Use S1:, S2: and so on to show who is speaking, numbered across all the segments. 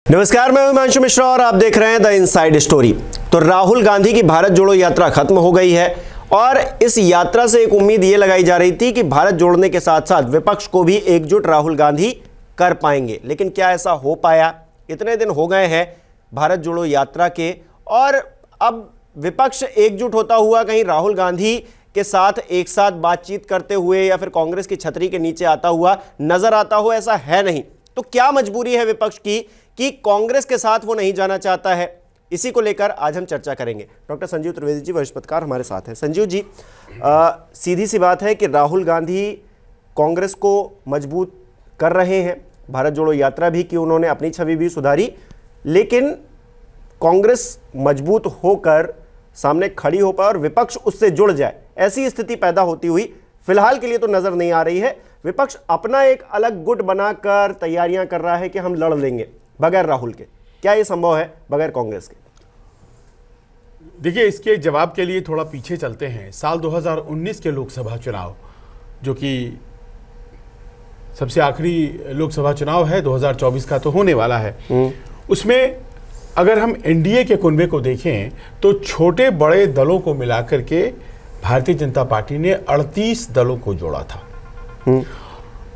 S1: नमस्कार, मैं हिमांशु मिश्रा और आप देख रहे हैं द इनसाइड स्टोरी। तो राहुल गांधी की भारत जोड़ो यात्रा खत्म हो गई है और इस यात्रा से एक उम्मीद ये लगाई जा रही थी कि भारत जोड़ने के साथ साथ विपक्ष को भी एकजुट राहुल गांधी कर पाएंगे। लेकिन क्या ऐसा हो पाया? इतने दिन हो गए हैं भारत जोड़ो यात्रा के और अब विपक्ष एकजुट होता हुआ कहीं राहुल गांधी के साथ एक साथ बातचीत करते हुए या फिर कांग्रेस की छतरी के नीचे आता हुआ नजर आता हो, ऐसा है नहीं। तो क्या मजबूरी है विपक्ष की कि कांग्रेस के साथ वो नहीं जाना चाहता है? इसी को लेकर आज हम चर्चा करेंगे। डॉक्टर संजीव त्रिवेदी जी, वरिष्ठ पत्रकार, हमारे साथ हैं। संजीव जी, सीधी सी बात है कि राहुल गांधी कांग्रेस को मजबूत कर रहे हैं, भारत जोड़ो यात्रा भी की उन्होंने, अपनी छवि भी सुधारी, लेकिन कांग्रेस मजबूत होकर सामने खड़ी हो पाए और विपक्ष उससे जुड़ जाए, ऐसी स्थिति पैदा होती हुई फिलहाल के लिए तो नजर नहीं आ रही है। विपक्ष अपना एक अलग गुट बनाकर तैयारियां कर रहा है कि हम लड़ लेंगे बगैर राहुल के। क्या यह संभव है बगैर कांग्रेस के?
S2: देखिए, इसके जवाब के लिए थोड़ा पीछे चलते हैं। साल 2019 के लोकसभा चुनाव, जो कि सबसे आखिरी लोकसभा चुनाव है, 2024 का तो होने वाला है, उसमें अगर हम एनडीए के कुनबे को देखें तो छोटे बड़े दलों को मिलाकर के भारतीय जनता पार्टी ने 38 दलों को जोड़ा था।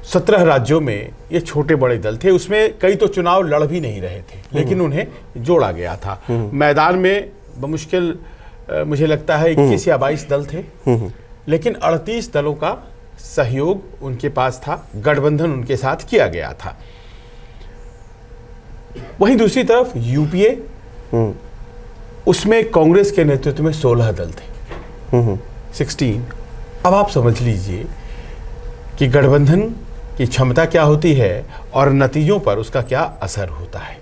S2: 17 राज्यों में ये छोटे बड़े दल थे, उसमें कई तो चुनाव लड़ भी नहीं रहे थे, लेकिन उन्हें जोड़ा गया था। मैदान में बमुश्किल मुझे लगता है 21 या 22 दल थे, लेकिन 38 दलों का सहयोग उनके पास था, गठबंधन उनके साथ किया गया था। वहीं दूसरी तरफ यूपीए, उसमें कांग्रेस के नेतृत्व में 16 दल थे, 16। अब आप समझ लीजिए कि गठबंधन की क्षमता क्या होती है और नतीजों पर उसका क्या असर होता है।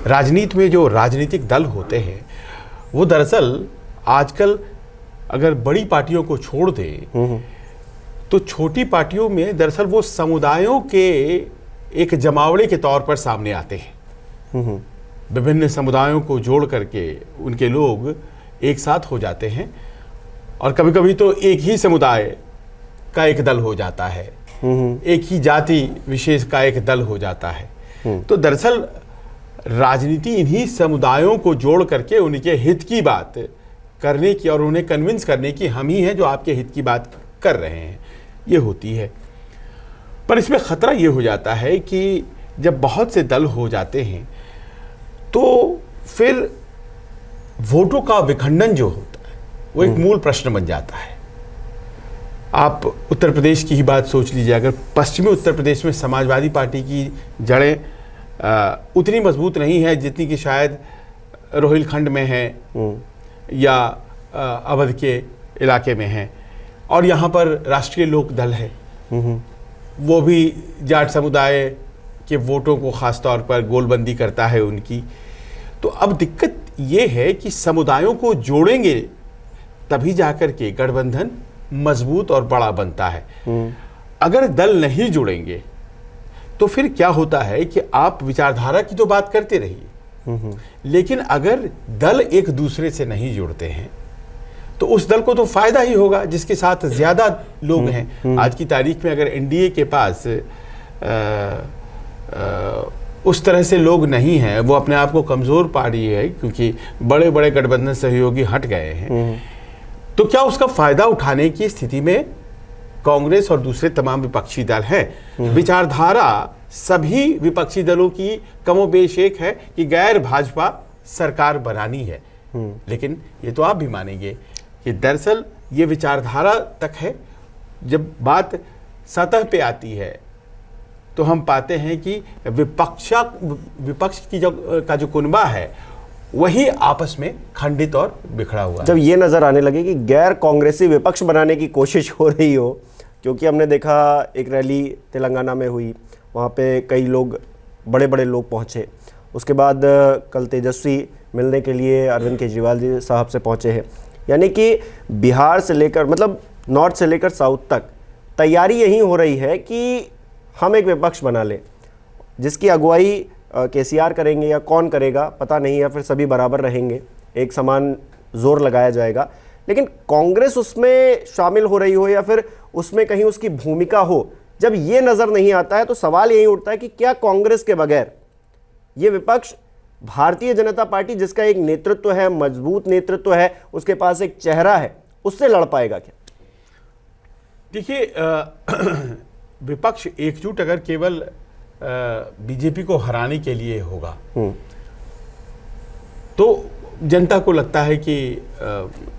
S2: राजनीति में जो राजनीतिक दल होते हैं वो दरअसल आजकल अगर बड़ी पार्टियों को छोड़ दे तो छोटी पार्टियों में दरअसल वो समुदायों के एक जमावड़े के तौर पर सामने आते हैं। विभिन्न समुदायों को जोड़ करके उनके लोग एक साथ हो जाते हैं और कभी कभी तो एक ही समुदाय का एक दल हो जाता है, एक ही जाति विशेष का एक दल हो जाता है। तो दरअसल राजनीति इन्हीं समुदायों को जोड़ करके उनके हित की बात करने की और उन्हें कन्विंस करने की, हम ही हैं जो आपके हित की बात कर रहे हैं, ये होती है। पर इसमें खतरा ये हो जाता है कि जब बहुत से दल हो जाते हैं तो फिर वोटों का विखंडन जो होता है वो एक मूल प्रश्न बन जाता है। आप उत्तर प्रदेश की ही बात सोच लीजिए। अगर पश्चिमी उत्तर प्रदेश में समाजवादी पार्टी की जड़ें उतनी मजबूत नहीं है जितनी कि शायद रोहिलखंड में है या अवध के इलाके में है, और यहाँ पर राष्ट्रीय लोक दल है, वो भी जाट समुदाय के वोटों को खास तौर पर गोलबंदी करता है उनकी। तो अब दिक्कत ये है कि समुदायों को जोड़ेंगे तभी जाकर के गठबंधन मजबूत और बड़ा बनता है। अगर दल नहीं जुड़ेंगे तो फिर क्या होता है कि आप विचारधारा की तो बात करते रहिए, लेकिन अगर दल एक दूसरे से नहीं जुड़ते हैं तो उस दल को तो फायदा ही होगा जिसके साथ ज्यादा लोग हैं। आज की तारीख में अगर एनडीए के पास उस तरह से लोग नहीं हैं, वो अपने आप को कमजोर पा रही है क्योंकि बड़े बड़े गठबंधन सहयोगी हट गए हैं, तो क्या उसका फायदा उठाने की स्थिति में कांग्रेस और दूसरे तमाम विपक्षी दल हैं? विचारधारा सभी विपक्षी दलों की कमोबेश एक है कि गैर भाजपा सरकार बनानी है, लेकिन ये तो आप भी मानेंगे कि दरअसल ये विचारधारा तक है। जब बात सतह पे आती है तो हम पाते हैं कि विपक्ष की का जो कुनबा है वही आपस में खंडित और बिखरा हुआ।
S1: जब ये नजर आने लगे कि गैर कांग्रेसी विपक्ष बनाने की कोशिश हो रही हो, क्योंकि हमने देखा एक रैली तेलंगाना में हुई, वहाँ पे कई लोग, बड़े बड़े लोग पहुँचे, उसके बाद कल तेजस्वी मिलने के लिए अरविंद केजरीवाल जी साहब से पहुँचे हैं। यानी कि बिहार से लेकर, मतलब नॉर्थ से लेकर साउथ तक तैयारी यही हो रही है कि हम एक विपक्ष बना लें, जिसकी अगुवाई केसीआर करेंगे या कौन करेगा पता नहीं, या फिर सभी बराबर रहेंगे, एक समान जोर लगाया जाएगा। लेकिन कांग्रेस उसमें शामिल हो रही हो या फिर उसमें कहीं उसकी भूमिका हो, जब ये नज़र नहीं आता है तो सवाल यही उठता है कि क्या कांग्रेस के बगैर ये विपक्ष भारतीय जनता पार्टी, जिसका एक नेतृत्व है, मजबूत नेतृत्व है, उसके पास एक चेहरा है, उससे लड़ पाएगा क्या?
S2: देखिए, विपक्ष एकजुट अगर केवल बीजेपी को हराने के लिए होगा तो जनता को लगता है कि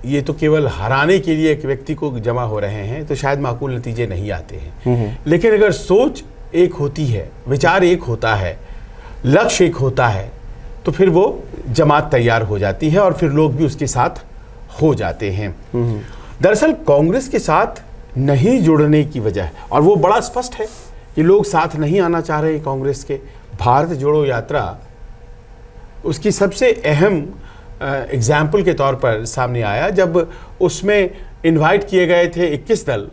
S2: ये तो केवल हराने के लिए एक व्यक्ति को जमा हो रहे हैं, तो शायद माकूल नतीजे नहीं आते हैं। लेकिन अगर सोच एक होती है, विचार एक होता है, लक्ष्य एक होता है, तो फिर वो जमात तैयार हो जाती है और फिर लोग भी उसके साथ हो जाते हैं। दरअसल कांग्रेस के साथ नहीं जुड़ने की वजह, और वो बड़ा स्पष्ट है कि लोग साथ नहीं आना चाह रहे कांग्रेस के। भारत जोड़ो यात्रा उसकी सबसे अहम एग्जाम्पल के तौर पर सामने आया, जब उसमें इनवाइट किए गए थे 21 दल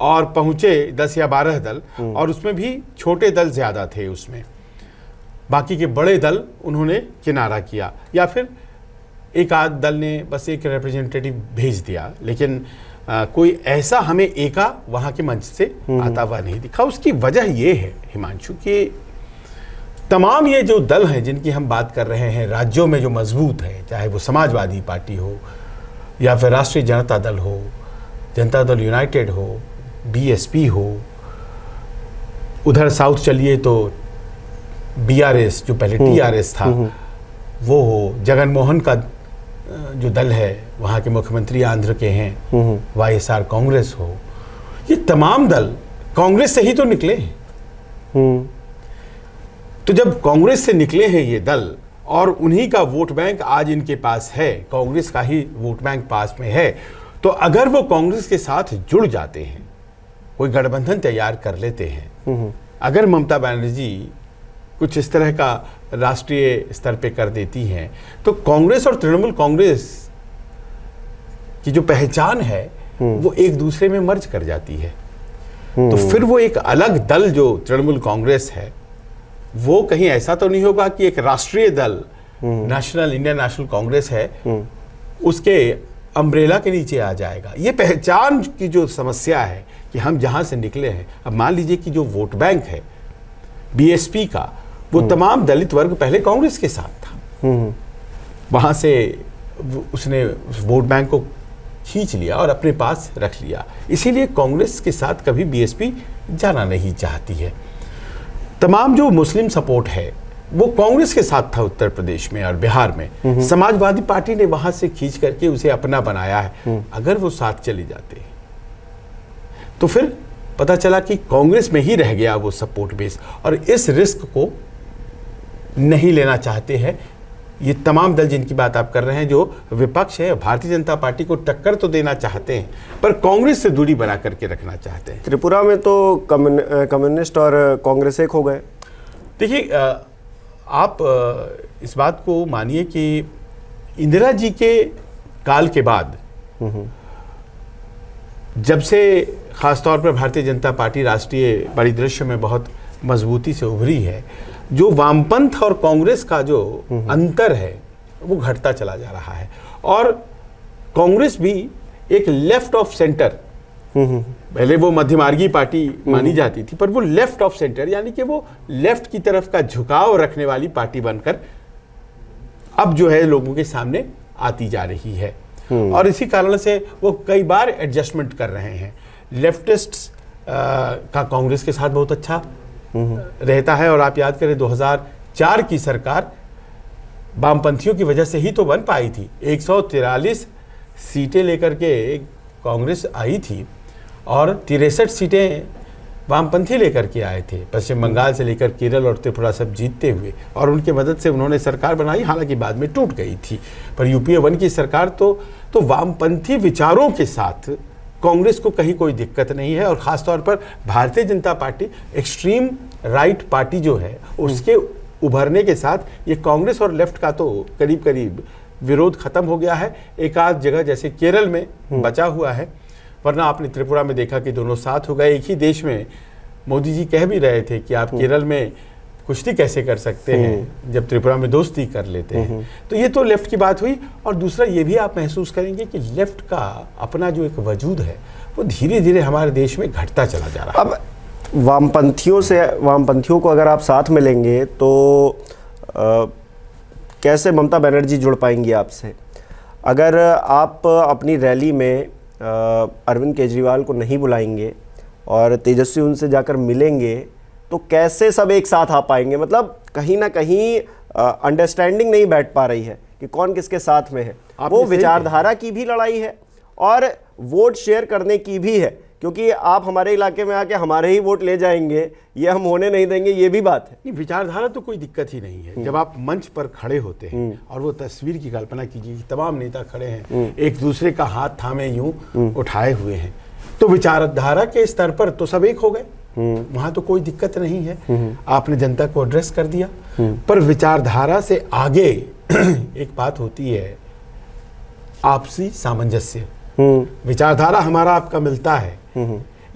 S2: और पहुंचे 10 या 12 दल, और उसमें भी छोटे दल ज्यादा थे, उसमें बाकी के बड़े दल उन्होंने किनारा किया, या फिर एक आध दल ने बस एक रिप्रेजेंटेटिव भेज दिया, लेकिन कोई ऐसा हमें एका वहां के मंच से आता हुआ नहीं दिखा। उसकी वजह यह है हिमांशु कि तमाम ये जो दल हैं जिनकी हम बात कर रहे हैं राज्यों में जो मजबूत है, चाहे वो समाजवादी पार्टी हो या फिर राष्ट्रीय जनता दल हो, जनता दल यूनाइटेड हो, बीएसपी हो, उधर साउथ चलिए तो बीआरएस जो पहले टीआरएस था वो हो, जगनमोहन का जो दल है वहाँ के मुख्यमंत्री आंध्र के हैं, वाईएसआर कांग्रेस हो, ये तमाम दल कांग्रेस से ही तो निकले हैं। तो जब कांग्रेस से निकले हैं ये दल और उन्हीं का वोट बैंक आज इनके पास है, कांग्रेस का ही वोट बैंक पास में है, तो अगर वो कांग्रेस के साथ जुड़ जाते हैं, कोई गठबंधन तैयार कर लेते हैं, अगर ममता बनर्जी कुछ इस तरह का राष्ट्रीय स्तर पे कर देती हैं, तो कांग्रेस और तृणमूल कांग्रेस की जो पहचान है वो एक दूसरे में मर्ज कर जाती है। तो फिर वो एक अलग दल जो तृणमूल कांग्रेस है वो कहीं ऐसा तो नहीं होगा कि एक राष्ट्रीय दल नेशनल इंडियन नेशनल कांग्रेस है उसके अम्ब्रेला के नीचे आ जाएगा। ये पहचान की जो समस्या है कि हम जहां से निकले हैं, अब मान लीजिए कि जो वोट बैंक है बीएसपी का, वो तमाम दलित वर्ग पहले कांग्रेस के साथ था, वहां से उसने वोट बैंक को खींच लिया और अपने पास रख लिया, इसीलिए कांग्रेस के साथ कभी बीएसपी जाना नहीं चाहती है। तमाम जो मुस्लिम सपोर्ट है वो कांग्रेस के साथ था उत्तर प्रदेश में और बिहार में, समाजवादी पार्टी ने वहां से खींच करके उसे अपना बनाया है। अगर वो साथ चले जाते हैं तो फिर पता चला कि कांग्रेस में ही रह गया वो सपोर्ट बेस, और इस रिस्क को नहीं लेना चाहते हैं ये तमाम दल जिनकी बात आप कर रहे हैं। जो विपक्ष है भारतीय जनता पार्टी को टक्कर तो देना चाहते हैं पर कांग्रेस से दूरी बना करके रखना चाहते हैं।
S1: त्रिपुरा में तो कम्युनिस्ट और कांग्रेस एक हो गए।
S2: देखिए, आप इस बात को मानिए कि इंदिरा जी के काल के बाद जब से खासतौर पर भारतीय जनता पार्टी राष्ट्रीय परिदृश्य में बहुत मजबूती से उभरी है, जो वामपंथ और कांग्रेस का जो अंतर है वो घटता चला जा रहा है, और कांग्रेस भी एक लेफ्ट ऑफ सेंटर, पहले वो मध्यमार्गी पार्टी मानी जाती थी पर वो लेफ्ट ऑफ सेंटर यानी कि वो लेफ्ट की तरफ का झुकाव रखने वाली पार्टी बनकर अब जो है लोगों के सामने आती जा रही है। और इसी कारण से वो कई बार एडजस्टमेंट कर रहे हैं। लेफ्टिस्ट का कांग्रेस के साथ बहुत अच्छा रहता है, और आप याद करें 2004 की सरकार वामपंथियों की वजह से ही तो बन पाई थी। 143 सीटें लेकर के कांग्रेस आई थी और 63 सीटें वामपंथी लेकर के आए थे, पश्चिम बंगाल से लेकर केरल और त्रिपुरा सब जीतते हुए, और उनके मदद से उन्होंने सरकार बनाई, हालांकि बाद में टूट गई थी। पर यूपीए 1 की सरकार तो वामपंथी विचारों के साथ कांग्रेस को कहीं कोई दिक्कत नहीं है, और ख़ासतौर पर Bharatiya Janata party extreme right party जो है उसके उभरने के साथ ये कांग्रेस और लेफ्ट का तो करीब करीब विरोध खत्म हो गया है। एक आध जगह जैसे केरल में बचा हुआ है, वरना आपने त्रिपुरा में देखा कि दोनों साथ हो गए। एक ही देश में मोदी जी कह भी रहे थे कि आप केरल में कुश्ती कैसे कर सकते हैं जब त्रिपुरा में दोस्ती कर लेते हैं। तो ये तो लेफ्ट की बात हुई, और दूसरा ये भी आप महसूस करेंगे कि लेफ्ट का अपना जो एक वजूद है वो धीरे धीरे हमारे देश में घटता चला जा रहा है।
S1: अब वामपंथियों को अगर आप साथ में लेंगे तो कैसे ममता बनर्जी जुड़ पाएंगी आपसे? अगर आप अपनी रैली में अरविंद केजरीवाल को नहीं बुलाएंगे और तेजस्वी उनसे जाकर मिलेंगे तो कैसे सब एक साथ आ पाएंगे? मतलब कहीं ना कहीं अंडरस्टैंडिंग नहीं बैठ पा रही है कि कौन किसके साथ में है। वो विचारधारा की भी लड़ाई है और वोट शेयर करने की भी है, क्योंकि आप हमारे इलाके में आके हमारे ही वोट ले जाएंगे, ये हम होने नहीं देंगे, ये भी बात है।
S2: नहीं, विचारधारा तो कोई दिक्कत ही नहीं है। जब आप मंच पर खड़े होते हैं और वो तस्वीर की कल्पना कीजिए कि तमाम नेता खड़े हैं, एक दूसरे का हाथ थामे यूं उठाए हुए हैं, तो विचारधारा के स्तर पर तो सब एक हो गए, वहां तो कोई दिक्कत नहीं है। आपने जनता को एड्रेस कर दिया, पर विचारधारा से आगे एक बात होती है आपसी सामंजस्य। विचारधारा हमारा आपका मिलता है,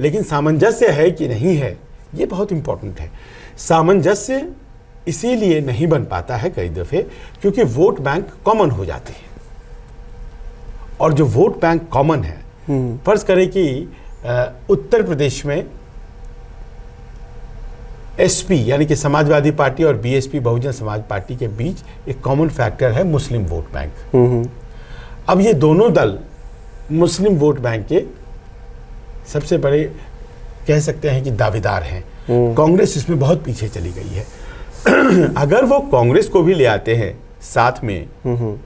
S2: लेकिन सामंजस्य है कि नहीं है, ये बहुत इंपॉर्टेंट है। सामंजस्य इसीलिए नहीं बन पाता है कई दफे क्योंकि वोट बैंक कॉमन हो जाते हैं, और जो वोट बैंक कॉमन है, फर्ज करें कि उत्तर प्रदेश में एसपी यानी कि समाजवादी पार्टी और बीएसपी बहुजन समाज पार्टी के बीच एक कॉमन फैक्टर है मुस्लिम वोट बैंक। अब ये दोनों दल मुस्लिम वोट बैंक के सबसे बड़े कह सकते हैं कि दावेदार हैं। कांग्रेस इसमें बहुत पीछे चली गई है। अगर वो कांग्रेस को भी ले आते हैं साथ में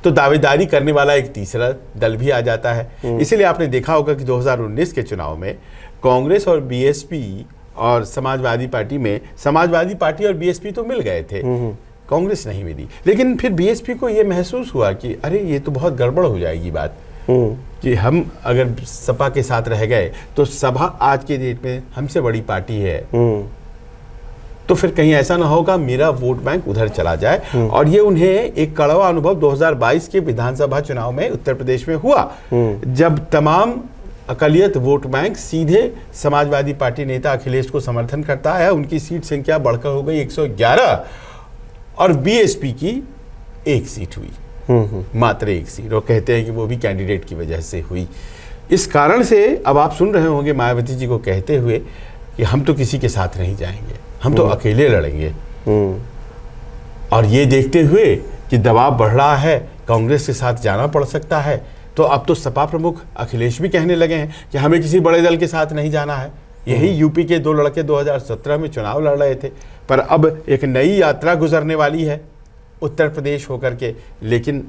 S2: तो दावेदारी करने वाला एक तीसरा दल भी आ जाता है। इसीलिए आपने देखा होगा कि 2019 के चुनाव में कांग्रेस और बीएसपी और समाजवादी पार्टी में समाजवादी पार्टी और बीएसपी तो मिल गए थे, कांग्रेस नहीं मिली। लेकिन फिर बीएसपी को यह महसूस हुआ कि अरे ये तो बहुत गड़बड़ हो जाएगी बात, कि हम अगर सपा के साथ रह गए तो सपा आज के डेट में हमसे बड़ी पार्टी है, तो फिर कहीं ऐसा ना होगा मेरा वोट बैंक उधर चला जाए। और ये उन्हें एक कड़वा अनुभव 2022 के विधानसभा चुनाव में उत्तर प्रदेश में हुआ, जब तमाम अकलियत वोट बैंक सीधे समाजवादी पार्टी नेता अखिलेश को समर्थन करता है। उनकी सीट संख्या बढ़कर हो गई 111 और बीएसपी की एक सीट हुई, मात्र एक सीट, और कहते हैं कि वो भी कैंडिडेट की वजह से हुई। इस कारण से अब आप सुन रहे होंगे मायावती जी को कहते हुए कि हम तो किसी के साथ नहीं जाएंगे, हम तो अकेले लड़ेंगे। और ये देखते हुए कि दबाव बढ़ रहा है, कांग्रेस के साथ जाना पड़ सकता है, तो अब तो सपा प्रमुख अखिलेश भी कहने लगे हैं कि हमें किसी बड़े दल के साथ नहीं जाना है। यही यूपी के दो लड़के 2017 में चुनाव लड़ रहे थे, पर अब एक नई यात्रा गुजरने वाली है उत्तर प्रदेश होकर के। लेकिन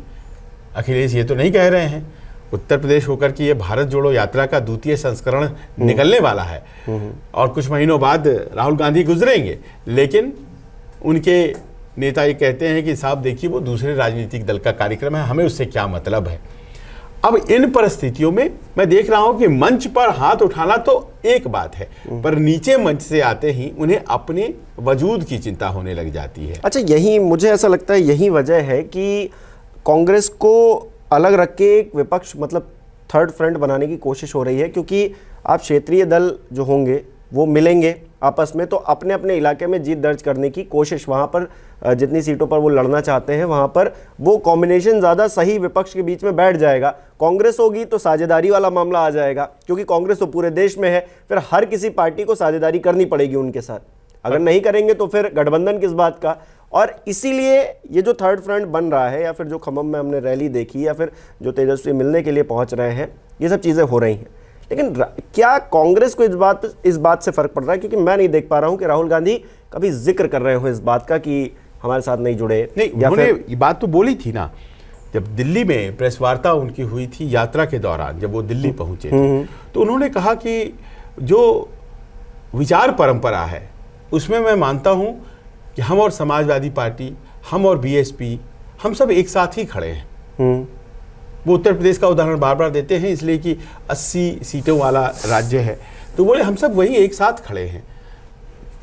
S2: अखिलेश ये तो नहीं कह रहे हैं, उत्तर प्रदेश होकर के ये भारत जोड़ो यात्रा का द्वितीय संस्करण निकलने वाला है और कुछ महीनों बाद राहुल गांधी गुजरेंगे। लेकिन उनके नेता ये कहते हैं कि साहब देखिए वो दूसरे राजनीतिक दल का कार्यक्रम है, हमें उससे क्या मतलब है। अब इन परिस्थितियों में मैं देख रहा हूं कि मंच पर हाथ उठाना तो एक बात है, पर नीचे मंच से आते ही उन्हें अपने वजूद की चिंता होने लग जाती है।
S1: अच्छा, यही मुझे ऐसा लगता है यही वजह है कि कांग्रेस को अलग रख के एक विपक्ष मतलब थर्ड फ्रंट बनाने की कोशिश हो रही है, क्योंकि आप क्षेत्रीय दल जो होंगे वो मिलेंगे आपस में तो अपने अपने इलाके में जीत दर्ज करने की कोशिश, वहाँ पर जितनी सीटों पर वो लड़ना चाहते हैं वहाँ पर वो कॉम्बिनेशन ज़्यादा सही विपक्ष के बीच में बैठ जाएगा। कांग्रेस होगी तो साझेदारी वाला मामला आ जाएगा, क्योंकि कांग्रेस तो पूरे देश में है, फिर हर किसी पार्टी को साझेदारी करनी पड़ेगी उनके साथ। अगर नहीं करेंगे तो फिर गठबंधन किस बात का। और इसीलिए ये जो थर्ड फ्रंट बन रहा है, या फिर जो खम्मम में हमने रैली देखी, या फिर जो तेजस्वी मिलने के लिए पहुँच रहे हैं, ये सब चीज़ें हो रही हैं। लेकिन क्या कांग्रेस को इस बात से फर्क पड़ रहा है? क्योंकि मैं नहीं देख पा रहा हूं कि राहुल गांधी कभी जिक्र कर रहे हो इस बात का कि हमारे साथ नहीं जुड़े।
S2: नहीं, उन्होंने ये बात तो बोली थी ना, जब दिल्ली में प्रेस वार्ता उनकी हुई थी यात्रा के दौरान, जब वो दिल्ली पहुंचे थे, तो उन्होंने कहा कि जो विचार परंपरा है उसमें मैं मानता हूं कि हम और समाजवादी पार्टी, हम और बीएसपी, हम सब एक साथ ही खड़े हैं। वो उत्तर प्रदेश का उदाहरण बार बार देते हैं इसलिए कि 80 सीटों वाला राज्य है, तो बोले हम सब वही एक साथ खड़े हैं।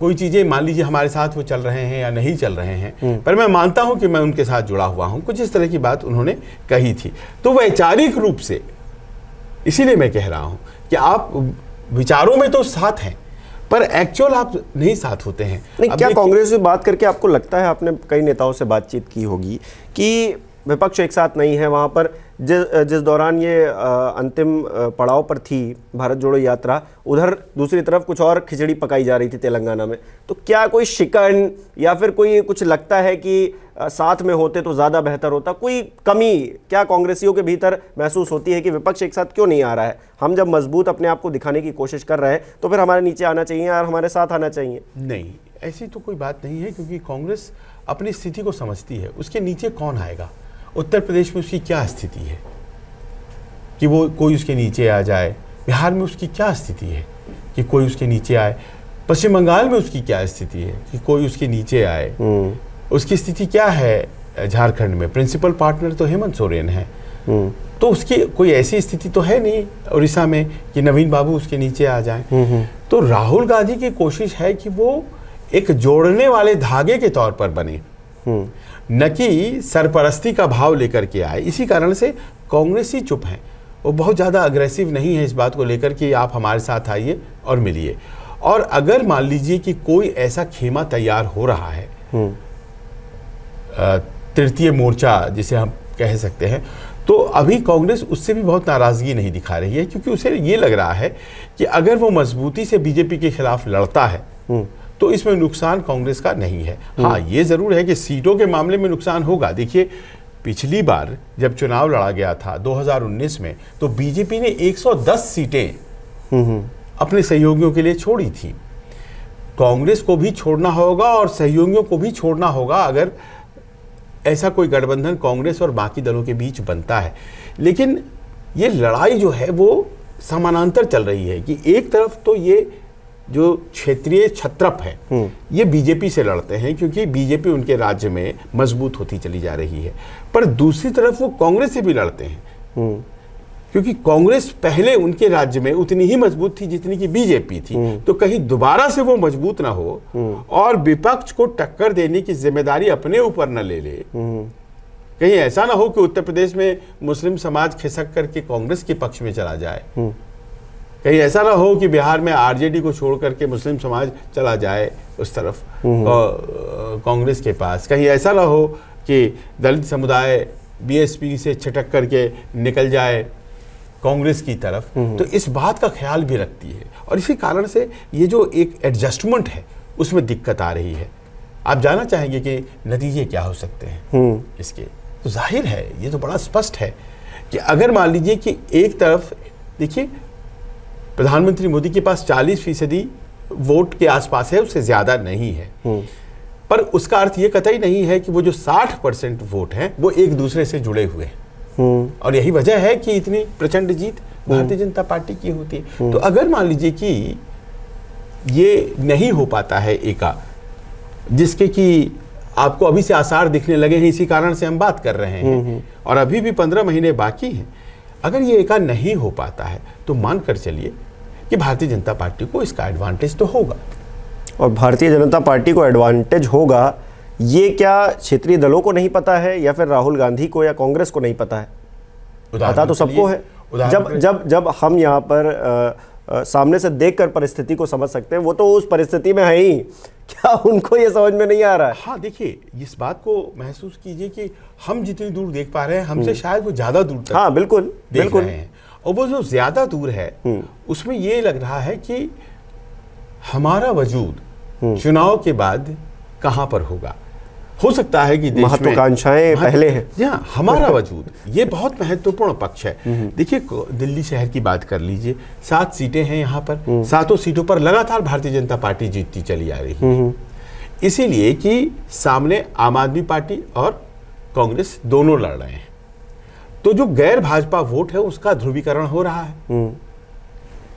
S2: कोई चीज़ें मान लीजिए हमारे साथ वो चल रहे हैं या नहीं चल रहे हैं, पर मैं मानता हूं कि मैं उनके साथ जुड़ा हुआ हूं, कुछ इस तरह की बात उन्होंने कही थी। तो वैचारिक रूप से इसीलिए मैं कह रहा हूं कि आप विचारों में तो साथ हैं पर एक्चुअल आप नहीं साथ होते हैं।
S1: नहीं, क्या कांग्रेस से बात करके आपको लगता है, आपने कई नेताओं से बातचीत की होगी, कि विपक्ष एक साथ नहीं है वहाँ पर। जिस दौरान ये अंतिम पड़ाव पर थी भारत जोड़ो यात्रा, उधर दूसरी तरफ कुछ और खिचड़ी पकाई जा रही थी तेलंगाना में। तो क्या कोई शिकन या फिर कोई कुछ लगता है कि साथ में होते तो ज़्यादा बेहतर होता? कोई कमी क्या कांग्रेसियों के भीतर महसूस होती है कि विपक्ष एक साथ क्यों नहीं आ रहा है? हम जब मजबूत अपने आप को दिखाने की कोशिश कर रहे हैं तो फिर हमारे नीचे आना चाहिए और हमारे साथ आना चाहिए।
S2: नहीं, ऐसी तो कोई बात नहीं है, क्योंकि कांग्रेस अपनी स्थिति को समझती है। उसके नीचे कौन आएगा? उत्तर प्रदेश में उसकी क्या स्थिति है कि वो कोई उसके नीचे आ जाए? बिहार में उसकी क्या स्थिति है कि कोई उसके नीचे आए? पश्चिम बंगाल में उसकी क्या स्थिति है कि कोई उसके नीचे आए? उसकी स्थिति क्या है झारखंड में? प्रिंसिपल पार्टनर तो हेमंत सोरेन है, तो उसकी कोई ऐसी स्थिति तो है नहीं उड़ीसा में कि नवीन बाबू उसके नीचे आ जाएं। तो राहुल गांधी की कोशिश है कि वो एक जोड़ने वाले धागे के तौर पर बने, न कि सरपरस्ती का भाव लेकर के आए। इसी कारण से कांग्रेस ही चुप है, वो बहुत ज़्यादा अग्रेसिव नहीं है इस बात को लेकर कि आप हमारे साथ आइए और मिलिए। और अगर मान लीजिए कि कोई ऐसा खेमा तैयार हो रहा है, तृतीय मोर्चा जिसे हम कह सकते हैं, तो अभी कांग्रेस उससे भी बहुत नाराजगी नहीं दिखा रही है, क्योंकि उसे ये लग रहा है कि अगर वो मजबूती से बीजेपी के खिलाफ लड़ता है तो इसमें नुकसान कांग्रेस का नहीं है। हाँ, ये जरूर है कि सीटों के मामले में नुकसान होगा। देखिए, पिछली बार जब चुनाव लड़ा गया था 2019 में, तो बीजेपी ने 110 सीटें अपने सहयोगियों के लिए छोड़ी थी। कांग्रेस को भी छोड़ना होगा और सहयोगियों को भी छोड़ना होगा अगर ऐसा कोई गठबंधन कांग्रेस और बाकी दलों के बीच बनता है। लेकिन ये लड़ाई जो है वो समानांतर चल रही है कि एक तरफ तो ये जो क्षेत्रीय छत्रप है ये बीजेपी से लड़ते हैं, क्योंकि बीजेपी उनके राज्य में मजबूत होती चली जा रही है, पर दूसरी तरफ वो कांग्रेस से भी लड़ते हैं, क्योंकि कांग्रेस पहले उनके राज्य में उतनी ही मजबूत थी जितनी कि बीजेपी थी। तो कहीं दोबारा से वो मजबूत ना हो और विपक्ष को टक्कर देने की जिम्मेदारी अपने ऊपर न ले ले। कहीं ऐसा ना हो कि उत्तर प्रदेश में मुस्लिम समाज खिसक करके कांग्रेस के पक्ष में चला जाए, कहीं ऐसा ना हो कि बिहार में आरजेडी को छोड़ करके मुस्लिम समाज चला जाए उस तरफ कांग्रेस के पास, कहीं ऐसा ना हो कि दलित समुदाय बीएसपी से छिटक करके निकल जाए कांग्रेस की तरफ। तो इस बात का ख्याल भी रखती है और इसी कारण से ये जो एक एडजस्टमेंट है उसमें दिक्कत आ रही है। आप जानना चाहेंगे कि नतीजे क्या हो सकते हैं इसके? तो जाहिर है, ये तो बड़ा स्पष्ट है कि अगर मान लीजिए कि एक तरफ देखिए प्रधानमंत्री मोदी के पास 40% वोट के आसपास है, उससे ज्यादा नहीं है, पर उसका अर्थ ये कतई नहीं है कि वो जो 60% वोट हैं वो एक दूसरे से जुड़े हुए हैं। और यही वजह है कि इतनी प्रचंड जीत भारतीय जनता पार्टी की होती है। तो अगर मान लीजिए कि ये नहीं हो पाता है एका, जिसके कि आपको अभी से आसार दिखने लगे हैं, इसी कारण से हम बात कर रहे हैं और अभी भी 15 महीने बाकी हैं, अगर ये एका नहीं हो पाता है तो मानकर चलिए कि भारतीय जनता पार्टी को इसका एडवांटेज तो होगा।
S1: और भारतीय जनता पार्टी को एडवांटेज होगा, ये क्या क्षेत्रीय दलों को नहीं पता है या फिर राहुल गांधी को या कांग्रेस को नहीं पता है? पता तो सबको है। जब हम यहाँ पर सामने से देखकर परिस्थिति को समझ सकते हैं, वो तो उस परिस्थिति में है ही, क्या उनको ये समझ में नहीं आ रहा है?
S2: हाँ, देखिए, इस बात को महसूस कीजिए कि हम जितनी दूर देख पा रहे हैं, हमसे शायद वो ज्यादा दूर तक
S1: बिल्कुल
S2: देख रहे हैं। और वो जो ज्यादा दूर है उसमें ये लग रहा है कि हमारा वजूद चुनाव के बाद कहां पर होगा। हो सकता है कि देश में
S1: महत्वाकांक्षाएं पहले हैं।
S2: हाँ, हमारा वजूद ये बहुत महत्वपूर्ण पक्ष है। देखिए, दिल्ली शहर की बात कर लीजिए, 7 सीटें हैं यहाँ पर, 7 सीटों पर लगातार भारतीय जनता पार्टी जीतती चली आ रही है, इसीलिए कि सामने आम आदमी पार्टी और कांग्रेस दोनों लड़ रहे हैं। तो जो गैर भाजपा वोट है उसका ध्रुवीकरण हो रहा है,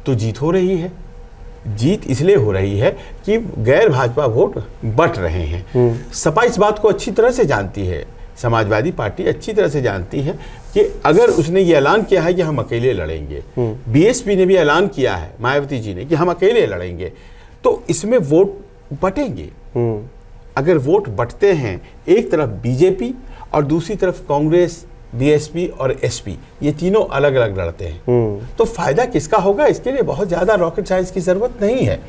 S2: तो जीत हो रही है। जीत इसलिए हो रही है कि गैर भाजपा वोट बट रहे हैं। सपा इस बात को अच्छी तरह से जानती है, समाजवादी पार्टी अच्छी तरह से जानती है कि अगर उसने ये ऐलान किया है कि हम अकेले लड़ेंगे, बीएसपी ने भी ऐलान किया है, मायावती जी ने, कि हम अकेले लड़ेंगे, तो इसमें वोट बटेंगे। अगर वोट बटते हैं, एक तरफ बीजेपी और दूसरी तरफ कांग्रेस, बीएसपी और एसपी, ये तीनों अलग अलग लड़ते हैं, तो फायदा किसका होगा? इसके लिए बहुत ज्यादा रॉकेट साइंस की जरूरत नहीं है।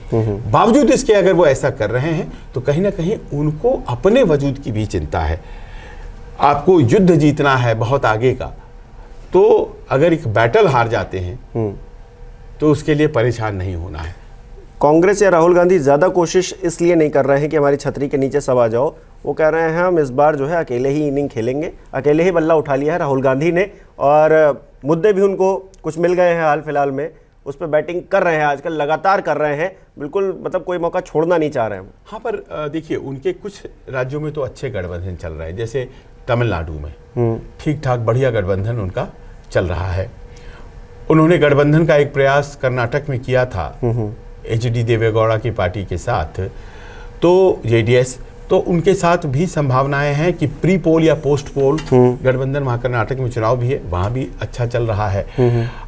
S2: बावजूद इसके अगर वो ऐसा कर रहे हैं तो कहीं ना कहीं उनको अपने वजूद की भी चिंता है। आपको युद्ध जीतना है बहुत आगे का, तो अगर एक बैटल हार जाते हैं तो उसके लिए परेशान नहीं होना है।
S1: कांग्रेस या राहुल गांधी ज़्यादा कोशिश इसलिए नहीं कर रहे हैं कि हमारी छतरी के नीचे सब आ जाओ। वो कह रहे हैं हम इस बार जो है अकेले ही इनिंग खेलेंगे, अकेले ही बल्ला उठा लिया है राहुल गांधी ने, और मुद्दे भी उनको कुछ मिल गए हैं हाल फिलहाल में, उस पर बैटिंग कर रहे हैं आजकल, लगातार कर रहे हैं, बिल्कुल मतलब कोई मौका छोड़ना नहीं चाह रहे हैं।
S2: हाँ, पर देखिए उनके कुछ राज्यों में तो अच्छे गठबंधन चल रहा है, जैसे तमिलनाडु में ठीक ठाक बढ़िया गठबंधन उनका चल रहा है। उन्होंने गठबंधन का एक प्रयास कर्नाटक में किया था HD देवेगौड़ा की पार्टी के साथ, तो JDS, तो उनके साथ भी संभावनाएं हैं कि प्री पोल या पोस्ट पोल गठबंधन, वहाँ कर्नाटक में चुनाव भी है, वहाँ भी अच्छा चल रहा है।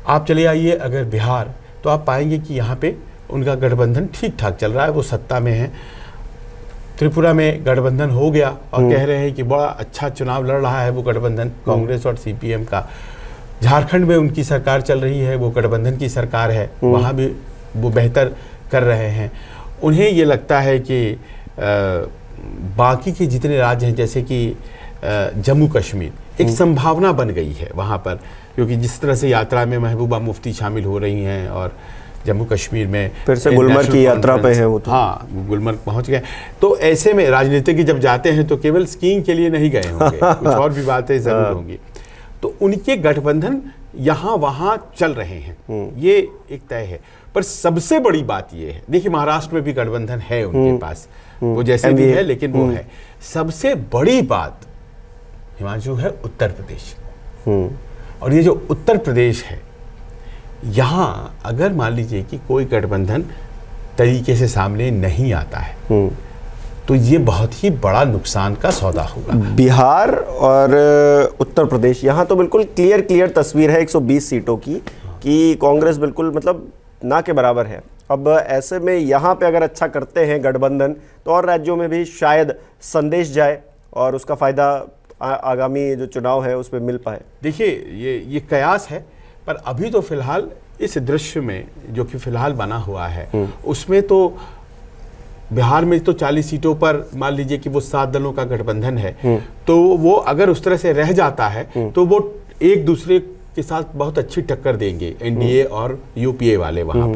S2: आप चले आइए अगर बिहार, तो आप पाएंगे कि यहाँ पे उनका गठबंधन ठीक ठाक चल रहा है, वो सत्ता में है। त्रिपुरा में गठबंधन हो गया और कह रहे हैं कि बड़ा अच्छा चुनाव लड़ रहा है वो गठबंधन, कांग्रेस और CPM का। झारखंड में उनकी सरकार चल रही है, वो गठबंधन की सरकार है, वहाँ भी वो बेहतर कर रहे हैं। उन्हें ये लगता है कि बाकी के जितने राज्य हैं, जैसे कि जम्मू कश्मीर, एक संभावना बन गई है वहाँ पर, क्योंकि जिस तरह से यात्रा में महबूबा मुफ्ती शामिल हो रही हैं और जम्मू कश्मीर में
S1: फिर से गुलमर्ग की यात्रा पे है वो तो।
S2: हाँ, गुलमर्ग पहुँच गए। तो ऐसे में राजनीतिज्ञ जब जाते हैं तो केवल स्कीइंग के लिए नहीं गए होंगे, कुछ और भी बातें जरूर होंगी। तो उनके गठबंधन यहाँ वहाँ चल रहे हैं, ये एक तय है। पर सबसे बड़ी बात ये है, देखिए महाराष्ट्र में भी गठबंधन है उनके पास, वो जैसे भी है लेकिन वो है। सबसे बड़ी बात हिमांशु है उत्तर प्रदेश, और ये जो उत्तर प्रदेश है, यहाँ अगर मान लीजिए कि कोई गठबंधन तरीके से सामने नहीं आता है तो ये बहुत ही बड़ा नुकसान का सौदा होगा।
S1: बिहार और उत्तर प्रदेश, यहाँ तो बिल्कुल क्लियर तस्वीर है 120 सीटों की, कि कांग्रेस बिल्कुल मतलब ना के बराबर है। अब ऐसे में यहाँ पे अगर अच्छा करते हैं गठबंधन, तो और राज्यों में भी शायद संदेश जाए और उसका फ़ायदा आगामी जो चुनाव है उसमें मिल पाए।
S2: देखिए ये कयास है, पर अभी तो फिलहाल इस दृश्य में जो कि फिलहाल बना हुआ है उसमें तो बिहार में तो 40 सीटों पर मान लीजिए कि वो 7 दलों का गठबंधन है, तो वो अगर उस तरह से रह जाता है तो वो एक दूसरे के साथ बहुत अच्छी टक्कर देंगे, NDA और UPA वाले वहाँ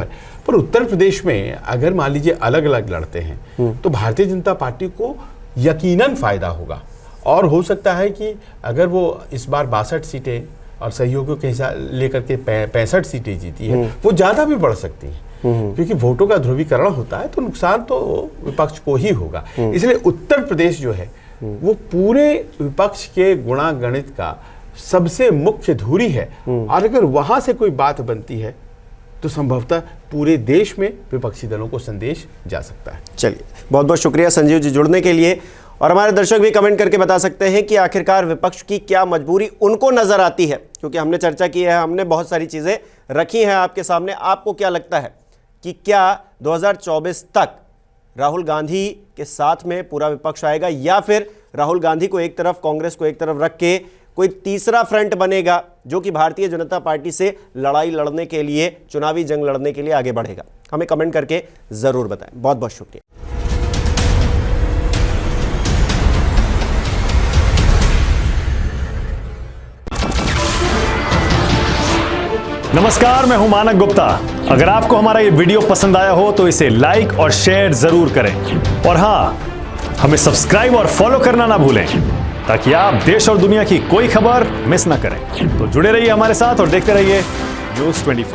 S2: पर उत्तर प्रदेश में अगर मान लीजिए अलग अलग लड़ते हैं तो भारतीय जनता पार्टी को यकीनन फायदा होगा। और हो सकता है कि अगर वो इस बार 62 सीटें और सहयोगियों के हिसाब लेकर के 65 सीटें जीती है, वो ज़्यादा भी बढ़ सकती हैं, क्योंकि वोटों का ध्रुवीकरण होता है तो नुकसान तो विपक्ष को ही होगा। इसलिए उत्तर प्रदेश जो है वो पूरे विपक्ष के गुणागणित का सबसे मुख्य धुरी है, और अगर वहां से कोई बात बनती है तो संभवतः पूरे देश में विपक्षी दलों को संदेश जा सकता है।
S1: चलिए, बहुत बहुत शुक्रिया संजीव जी जुड़ने के लिए। और हमारे दर्शक भी कमेंट करके बता सकते हैं कि आखिरकार विपक्ष की क्या मजबूरी उनको नजर आती है, क्योंकि हमने चर्चा की है, हमने बहुत सारी चीजें रखी हैं आपके सामने। आपको क्या लगता है कि क्या 2024 तक राहुल गांधी के साथ में पूरा विपक्ष आएगा, या फिर राहुल गांधी को एक तरफ, कांग्रेस को एक तरफ रख के कोई तीसरा फ्रंट बनेगा जो कि भारतीय जनता पार्टी से लड़ाई लड़ने के लिए, चुनावी जंग लड़ने के लिए आगे बढ़ेगा? हमें कमेंट करके जरूर बताएं। बहुत बहुत शुक्रिया।
S3: नमस्कार, मैं हूं मानक गुप्ता। अगर आपको हमारा ये वीडियो पसंद आया हो तो इसे लाइक और शेयर जरूर करें, और हां, हमें सब्सक्राइब और फॉलो करना ना भूलें ताकि आप देश और दुनिया की कोई खबर मिस ना करें। तो जुड़े रहिए हमारे साथ और देखते रहिए News 24।